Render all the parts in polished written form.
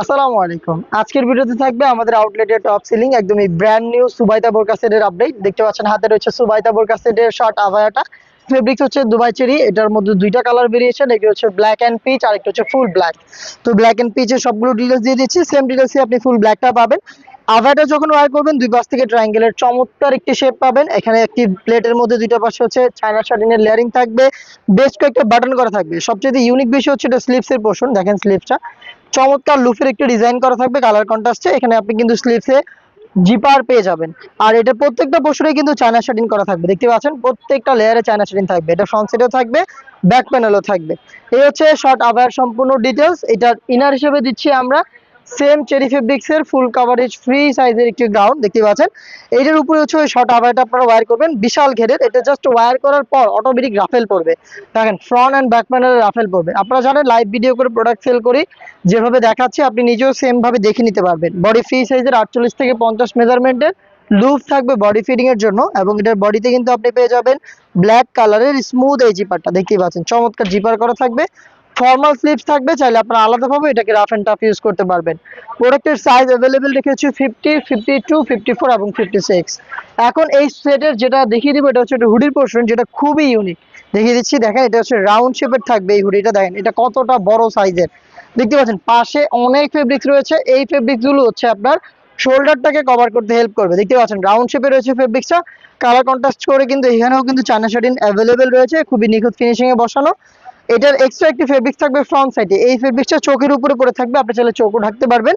আসসালামু আলাইকুম। আজকের ভিডিওতে থাকবে আমাদের আউটলেটের টপ সেলিং একদমই ব্র্যান্ড নিউ সুবাইতা বোরকা সেটের আপডেট। দেখতে পাচ্ছেন হাতে রয়েছে সুবাইতা বোরকা সেটের শর্ট আভায়াটা। ফেব্রিক্স হচ্ছে দুবাই চেরি। এটার মধ্যে দুইটা কালার ভেরিয়েশন, একটি হচ্ছে ব্ল্যাক অ্যান্ড পিচ আর একটা হচ্ছে ফুল ব্ল্যাক। তো ব্ল্যাক অ্যান্ড পিচের সবগুলো ডিটেলস দিয়ে দিচ্ছি, সেম ডিটেলসে আপনি ফুল ব্ল্যাকটা পাবেন। আভায়াটা যখন ওয়্যার করবেন দুই পাশ থেকে ট্রায়াঙ্গেলের চমৎকার একটি শেপ পাবেন। এখানে একটি প্লেটের মধ্যে দুইটা পাশে হচ্ছে চায়না শাটিনের লেয়ারিং থাকবে, বেশ কয়েকটা বাটন করা থাকবে। সবচেয়ে ইউনিক বিষয় হচ্ছে এটা স্লিভসের পোর্শন। দেখেন স্লিভসটা চমৎকার লুফের একটি ডিজাইন করা থাকবে কালার কন্ট্রাস্টে। এখানে আপনি কিন্তু স্লিভসে জিপার পেয়ে যাবেন। আর এটা প্রত্যেকটা পোর্শনে কিন্তু চায়না শাটিন করা থাকবে। দেখতে পাচ্ছেন প্রত্যেকটা লেয়ারে চায়না শাটিন থাকবে। এটা ফ্রন্ট সাইডেও থাকবে, ব্যাক প্যানেলও থাকবে। এই হচ্ছে শর্ট আভায়ার সম্পূর্ণ ডিটেলস। এটার ইনার হিসেবে দিচ্ছি আমরা সেম চেরি ফেব্রিক্সের ফুল কাভারেজ ফ্রি সাইজের একটি গ্রাউন্ড। দেখতে পাচ্ছেন এইটার উপরে হচ্ছে ওই শর্ট আভায়াটা আপনারা ওয়্যার করবেন বিশাল ঘেরের। এটা জাস্ট ওয়্যার করার পর অটোমেটিক রাফেল পড়বে। দেখেন ফ্রন্ট অ্যান্ড ব্যাক প্যানেলে রাফেল পড়বে। আপনারা জানেন লাইভ ভিডিও করে প্রোডাক্ট সেল করি, যেভাবে দেখাচ্ছি আপনি নিজেও সেম ভাবে দেখে নিতে পারবেন। বডি ফ্রি সাইজের 48 থেকে 50 মেজারমেন্টের লুপ থাকবে বডি ফিটিং এর জন্য, এবং এটার বডিতে কিন্তু আপনি পেয়ে যাবেন ব্ল্যাক কালারের স্মুথ এই জিপারটা। দেখতেই পাচ্ছেন চমৎকার জিপার করা থাকবে। ফর্মাল স্লিভস থাকবে, চাইলে আপনারা আলাদাভাবে এটাকে রাফ এন্ড টাফ ইউজ করতে পারবেন। প্রোডাক্টের সাইজ অ্যাভেলেবেল রেখেছি 50, 52, 54 এবং 56। এখন এই সেটের যেটা দেখিয়ে দিব এটা হচ্ছে হুডির পোর্শন, যেটা খুবই ইউনিক। দেখিয়ে দিচ্ছি, দেখেন এটা হচ্ছে রাউন্ড শেপের থাকবে এই হুডিটা। দেখেন এটা কতটা বড় সাইজের। দেখতে পাচ্ছেন পাশে অনেক ফেব্রিক্স রয়েছে। এই ফেব্রিক্স গুলো হচ্ছে আপনার শোল্ডারটাকে কভার করতে হেল্প করবে। দেখতে পাচ্ছেন রাউন্ড শেপে রয়েছে ফেব্রিক্সটা, কালার কন্ট্রাস্ট করে কিন্তু এখানেও কিন্তু চায়না শাটিন অ্যাভেলেবেল রয়েছে, খুবই নিখুঁত ফিনিশিং এ বসানো। এটার এক্সট্রা একটি ফেব্রিক্স থাকবে ফ্রন্ট সাইডে। এই ফেব্রিক্সটা চোখের উপরে পড়ে থাকবে, আপনি চাইলে চোখও ঢাকতে পারবেন।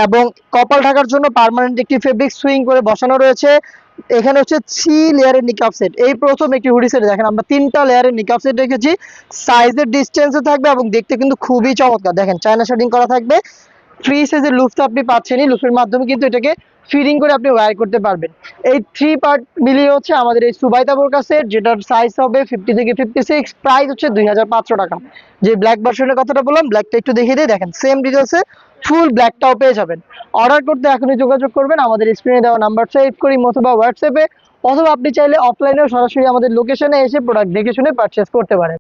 এবং কপাল ঢাকার জন্য পার্মানেন্ট একটি ফেব্রিক্স সুইং করে বসানো রয়েছে। এখানে হচ্ছে 3 লেয়ারের নিকাব সেট। এই প্রথম একটি হুডি সেট দেখেন আমরা 3টা লেয়ারের নিকাব সেট রেখেছি। সাইজের ডিসটেন্সে থাকবে এবং দেখতে কিন্তু খুবই চমৎকার। দেখেন চায়না শাটিং করা থাকবে। ফ্রি সাইজের লুফ তো আপনি পাচ্ছেনই, লুফের মাধ্যমে কিন্তু এটাকে ফিডিং করে আপনি ওয়্যার করতে পারবেন। এই 3 পার্ট মিলিয়ে হচ্ছে আমাদের এই সুবাইতা বোরকা সেট, যেটার সাইজ হবে 50 থেকে 56, প্রাইস হচ্ছে 2500 টাকা। যে ব্ল্যাক ভার্সনের কথাটা বললাম, ব্ল্যাকটা একটু দেখিয়ে দিয়ে দেখেন সেম ডিটেলসে ফুল ব্ল্যাকটাও পেয়ে যাবেন। অর্ডার করতে এখনই যোগাযোগ করবেন আমাদের স্ক্রিনে দেওয়া নাম্বার সেভ করি অথবা হোয়াটসঅ্যাপে, অথবা আপনি চাইলে অফলাইনেও সরাসরি আমাদের লোকেশনে এসে প্রোডাক্ট দেখে শুনে পারচেস করতে পারেন।